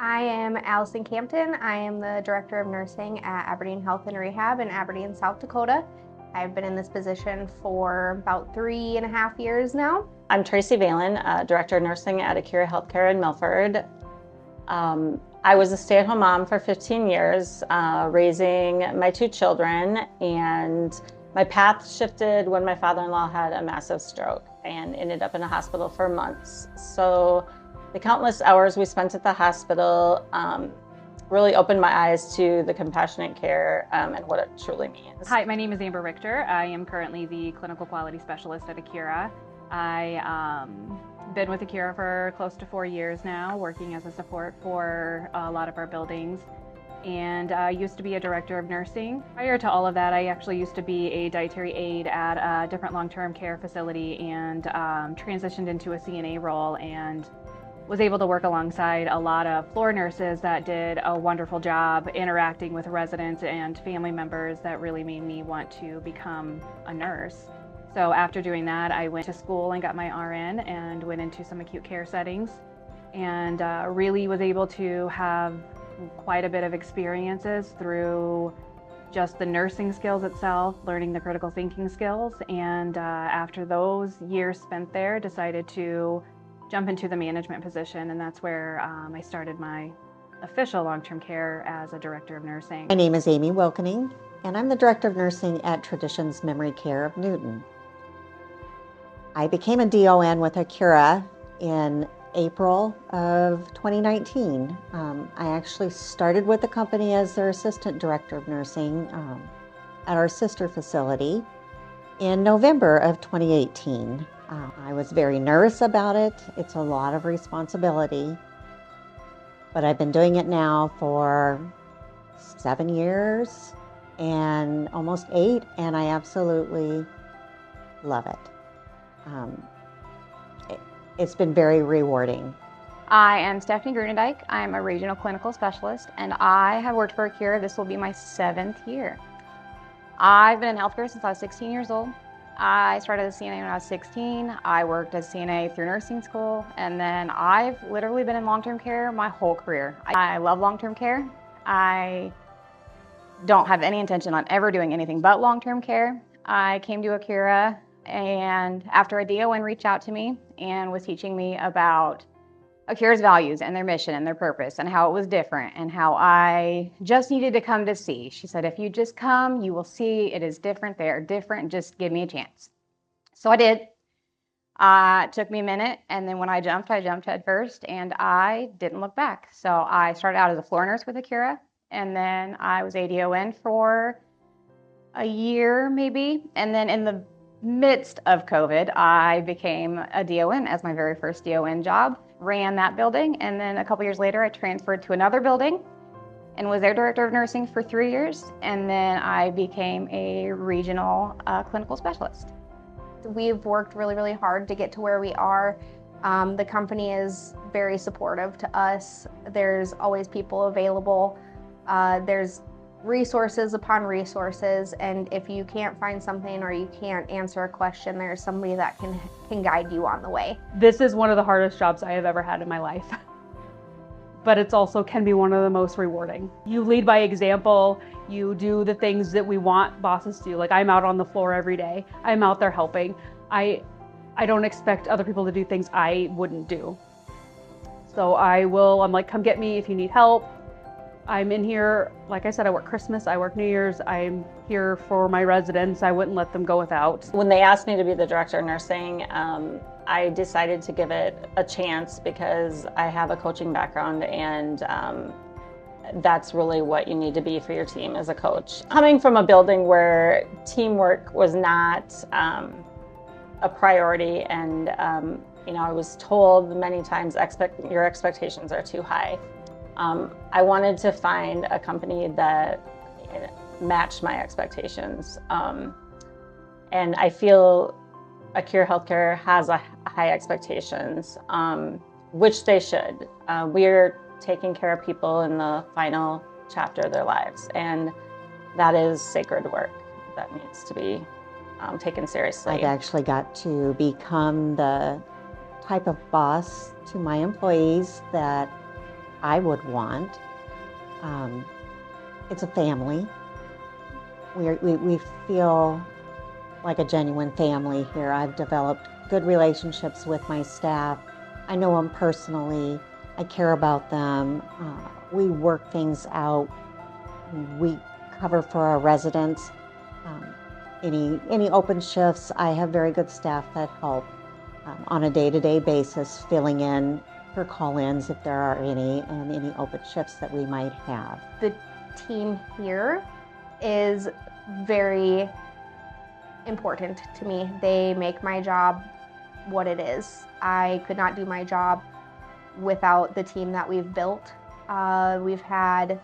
I am Allison Campton. I am the Director of Nursing at Aberdeen Health and Rehab in Aberdeen, South Dakota. I've been in this position for about 3.5 years now. I'm Tracy Valen, Director of Nursing at Accura HealthCare in Milford. I was a stay-at-home mom for 15 years, raising my 2 children, and my path shifted when my father-in-law had a massive stroke and ended up in a hospital for months. So the countless hours we spent at the hospital really opened my eyes to the compassionate care and what it truly means. Hi, my name is Amber Richter. I am currently the Clinical Quality Specialist at Accura. I been with Accura for close to 4 years now, working as a support for a lot of our buildings. And I used to be a director of nursing. Prior to all of that, I actually used to be a dietary aide at a different long-term care facility and transitioned into a CNA role and was able to work alongside a lot of floor nurses that did a wonderful job interacting with residents and family members that really made me want to become a nurse. So after doing that, I went to school and got my RN and went into some acute care settings and really was able to have quite a bit of experiences through just the nursing skills itself, learning the critical thinking skills, and after those years spent there, decided to jump into the management position, and that's where I started my official long-term care as a director of nursing. My name is Amy Wilkening, and I'm the Director of Nursing at Traditions Memory Care of Newton. I became a DON with Accura in April of 2019. I actually started with the company as their Assistant Director of Nursing at our sister facility in November of 2018. I was very nervous about it. It's a lot of responsibility, but I've been doing it now for 7 years and almost 8, and I absolutely love it. It's been very rewarding. I am Stephanie Grunendijk. I'm a regional clinical specialist, and I have worked for Accura. This will be my 7th year. I've been in healthcare since I was 16 years old. I started as a CNA when I was 16. I worked as CNA through nursing school, and then I've literally been in long-term care my whole career. I love long-term care. I don't have any intention on ever doing anything but long-term care. I came to Accura, and after a DON reached out to me and was teaching me about Accura's values and their mission and their purpose and how it was different and how I just needed to come to see. She said, if you just come, you will see it is different. They are different. Just give me a chance. So I did. It took me a minute, and then when I jumped head first, and I didn't look back. So I started out as a floor nurse with Accura, and then I was a DON for a year maybe, and then in the midst of COVID, I became a DON as my very first DON job, ran that building, and then a couple years later I transferred to another building and was their director of nursing for 3 years, and then I became a regional clinical specialist. We've worked really, really hard to get to where we are. The company is very supportive to us. There's always people available. There's resources upon resources, and if you can't find something or you can't answer a question, there's somebody that can guide you on the way. This is one of the hardest jobs I have ever had in my life, but it's also can be one of the most rewarding. You lead by example. You do the things that we want bosses to do. Like, I'm out on the floor every day. I'm out there helping. I don't expect other people to do things I wouldn't do. So I'm like, come get me if you need help. I'm in here, like I said, I work Christmas, I work New Year's, I'm here for my residents. I wouldn't let them go without. When they asked me to be the director of nursing, I decided to give it a chance because I have a coaching background, and that's really what you need to be for your team as a coach. Coming from a building where teamwork was not a priority, and I was told many times your expectations are too high. I wanted to find a company that matched my expectations. And I feel Accura HealthCare has high expectations, which they should. We're taking care of people in the final chapter of their lives, and that is sacred work that needs to be taken seriously. I've actually got to become the type of boss to my employees that I would want. It's a family. We feel like a genuine family here. I've developed good relationships with my staff. I know them personally. I care about them. We work things out. We cover for our residents. Any open shifts, I have very good staff that help on a day-to-day basis, filling in for call-ins if there are any, and any open shifts that we might have. The team here is very important to me. They make my job what it is. I could not do my job without the team that we've built. We've had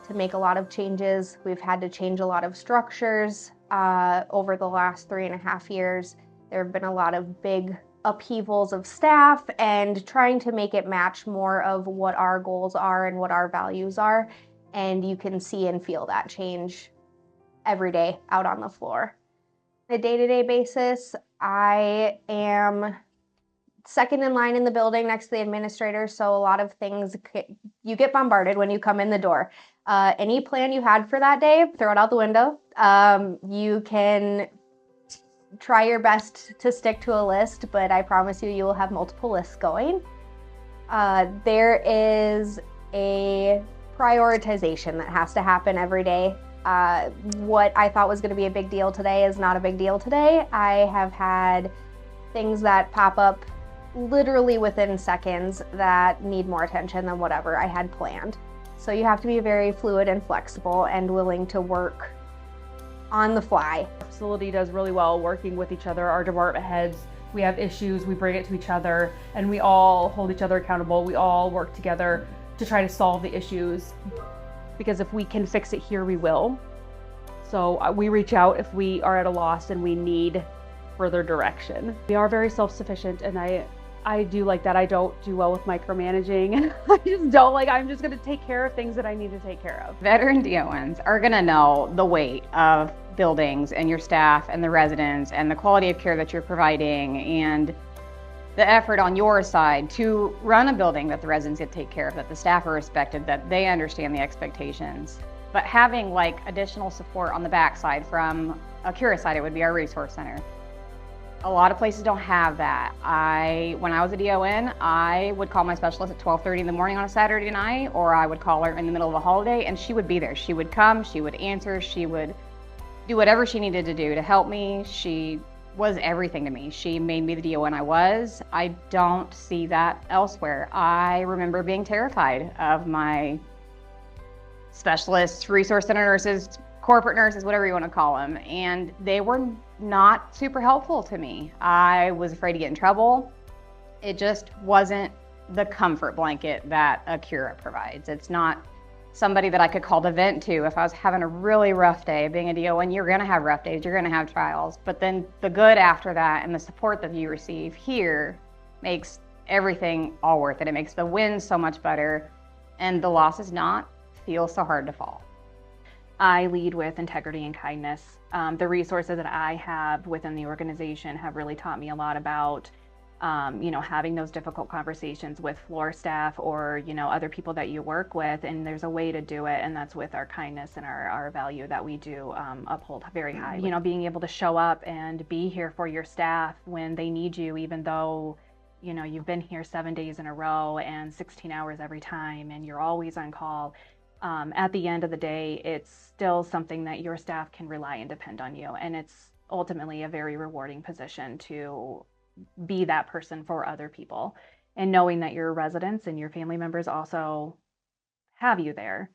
to make a lot of changes. We've had to change a lot of structures over the last 3.5 years. There have been a lot of big upheavals of staff and trying to make it match more of what our goals are and what our values are. And you can see and feel that change every day out on the floor. On a day-to-day basis, I am second in line in the building next to the administrator, so a lot of things, you get bombarded when you come in the door. Any plan you had for that day, throw it out the window. You can try your best to stick to a list, but I promise you will have multiple lists going. There is a prioritization that has to happen every day. What I thought was going to be a big deal today is not a big deal today. I have had things that pop up literally within seconds that need more attention than whatever I had planned. So you have to be very fluid and flexible and willing to work on the fly. Our facility does really well working with each other. Our department heads, we have issues, we bring it to each other, and we all hold each other accountable. We all work together to try to solve the issues, because if we can fix it here, we will. So we reach out if we are at a loss and we need further direction. We are very self-sufficient, and I do like that. I don't do well with micromanaging. I just don't I'm just gonna take care of things that I need to take care of. Veteran DONs are gonna know the weight of buildings and your staff and the residents and the quality of care that you're providing and the effort on your side to run a building that the residents get to take care of, that the staff are respected, that they understand the expectations. But having additional support on the backside from Accura side, it would be our resource center. A lot of places don't have that. When I was a DON, I would call my specialist at 12:30 in the morning on a Saturday night, or I would call her in the middle of a holiday, and she would be there. She would come, she would answer, she would do whatever she needed to do to help me. She was everything to me. She made me the DON I was. I don't see that elsewhere. I remember being terrified of my specialists, resource center nurses, corporate nurses, whatever you want to call them, and they were not super helpful to me. I was afraid to get in trouble. It just wasn't the comfort blanket that Accura provides. It's not somebody that I could call to vent to if I was having a really rough day. Being a DON, you're going to have rough days, you're going to have trials, but then the good after that and the support that you receive here makes everything all worth it. It makes the wins so much better, and the losses not feel so hard to fall. I lead with integrity and kindness. The resources that I have within the organization have really taught me a lot about, having those difficult conversations with floor staff or, other people that you work with. And there's a way to do it, and that's with our kindness and our value that we do uphold very high. Being able to show up and be here for your staff when they need you, even though, you've been here 7 days in a row and 16 hours every time, and you're always on call. At the end of the day, it's still something that your staff can rely and depend on you. And it's ultimately a very rewarding position to be that person for other people. And knowing that your residents and your family members also have you there.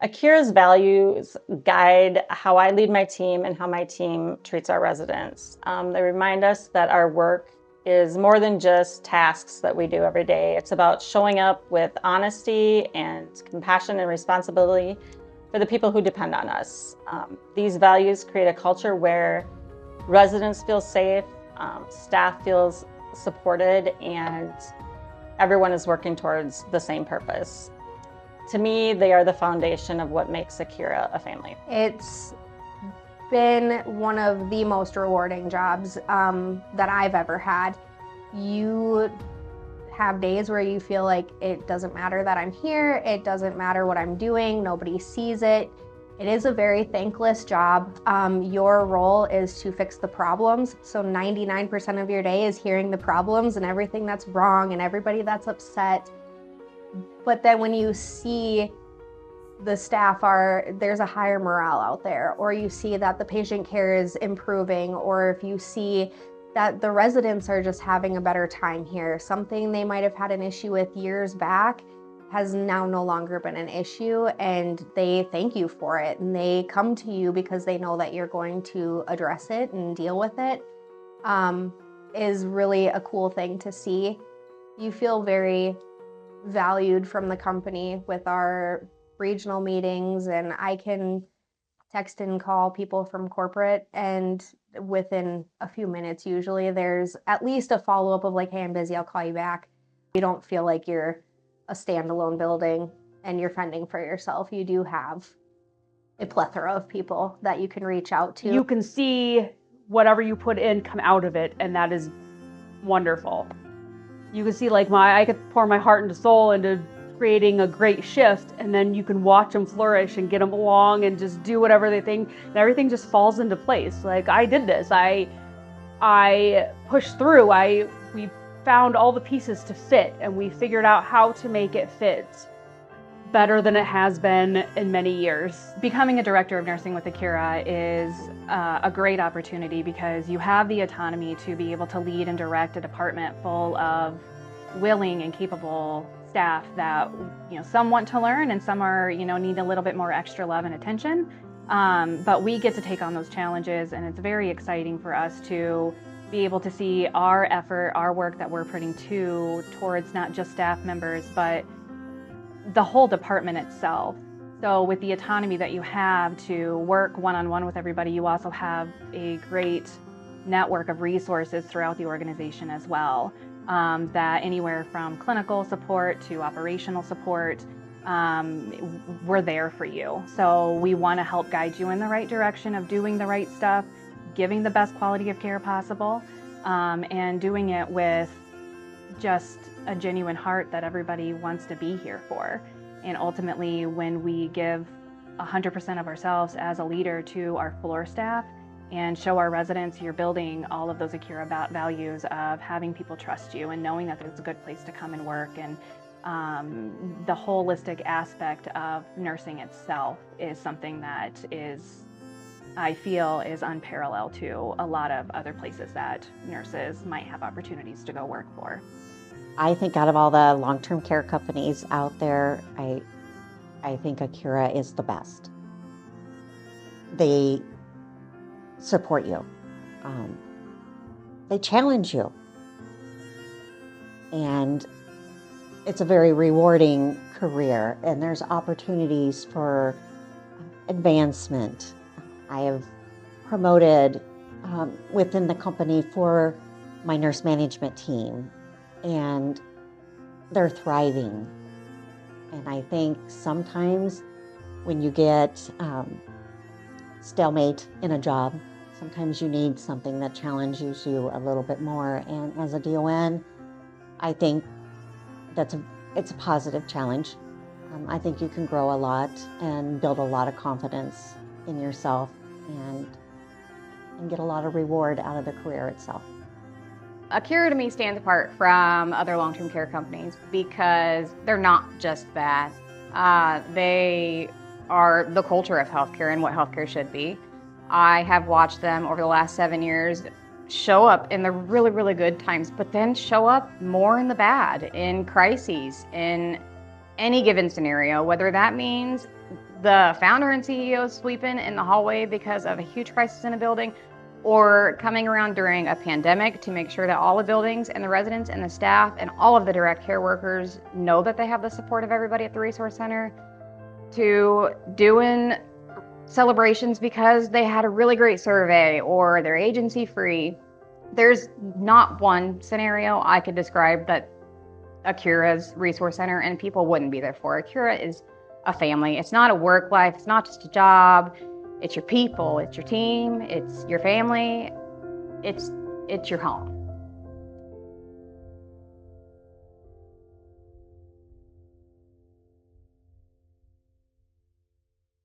Accura's values guide how I lead my team and how my team treats our residents. They remind us that our work is more than just tasks that we do every day. It's about showing up with honesty and compassion and responsibility for the people who depend on us. These values create a culture where residents feel safe, staff feels supported, and everyone is working towards the same purpose. To me, they are the foundation of what makes Accura a family. It's been one of the most rewarding jobs that I've ever had. You have days where you feel like it doesn't matter that I'm here, it doesn't matter what I'm doing, nobody sees it. It is a very thankless job. Your role is to fix the problems. So 99% of your day is hearing the problems and everything that's wrong and everybody that's upset. But then when you see the staff there's a higher morale out there, or you see that the patient care is improving, or if you see that the residents are just having a better time here, something they might have had an issue with years back has now no longer been an issue, and they thank you for it, and they come to you because they know that you're going to address it and deal with it, is really a cool thing to see. You feel very valued from the company with our regional meetings, and I can text and call people from corporate, and within a few minutes usually there's at least a follow-up of like, hey, I'm busy, I'll call you back. You don't feel like you're a standalone building and you're fending for yourself. You do have a plethora of people that you can reach out to. You can see whatever you put in come out of it, and that is wonderful. You can see like I could pour my heart and soul into creating a great shift, and then you can watch them flourish and get them along and just do whatever they think, and everything just falls into place. Like, I did this, I pushed through, we found all the pieces to fit, and we figured out how to make it fit better than it has been in many years. Becoming a director of nursing with Accura is a great opportunity because you have the autonomy to be able to lead and direct a department full of willing and capable staff that, some want to learn and some are, need a little bit more extra love and attention. But we get to take on those challenges, and it's very exciting for us to be able to see our effort, our work that we're putting towards not just staff members, but the whole department itself. So with the autonomy that you have to work one-on-one with everybody, you also have a great network of resources throughout the organization as well. That anywhere from clinical support to operational support, we're there for you. So we want to help guide you in the right direction of doing the right stuff, giving the best quality of care possible, and doing it with just a genuine heart that everybody wants to be here for. And ultimately, when we give 100% of ourselves as a leader to our floor staff and show our residents you're building all of those Accura values of having people trust you and knowing that there's a good place to come and work, and the holistic aspect of nursing itself is something that I feel is unparalleled to a lot of other places that nurses might have opportunities to go work for. I think out of all the long-term care companies out there, I think Accura is the best. They support you. They challenge you. And it's a very rewarding career, and there's opportunities for advancement. I have promoted within the company for my nurse management team, and they're thriving. And I think sometimes when you get stalemate in a job, sometimes you need something that challenges you a little bit more. And as a DON, I think it's a positive challenge. I think you can grow a lot and build a lot of confidence in yourself and get a lot of reward out of the career itself. Accura to me stands apart from other long-term care companies because they're not just bad. They are the culture of healthcare and what healthcare should be. I have watched them over the last 7 years show up in the really, really good times, but then show up more in the bad, in crises, in any given scenario, whether that means the founder and CEO sweeping in the hallway because of a huge crisis in a building, or coming around during a pandemic to make sure that all the buildings and the residents and the staff and all of the direct care workers know that they have the support of everybody at the resource center, to doing celebrations because they had a really great survey or they're agency free. There's not one scenario I could describe that Accura's resource center and people wouldn't be there for. Accura is a family. It's not a work life. It's not just a job. It's your people. It's your team. It's your family. It's your home.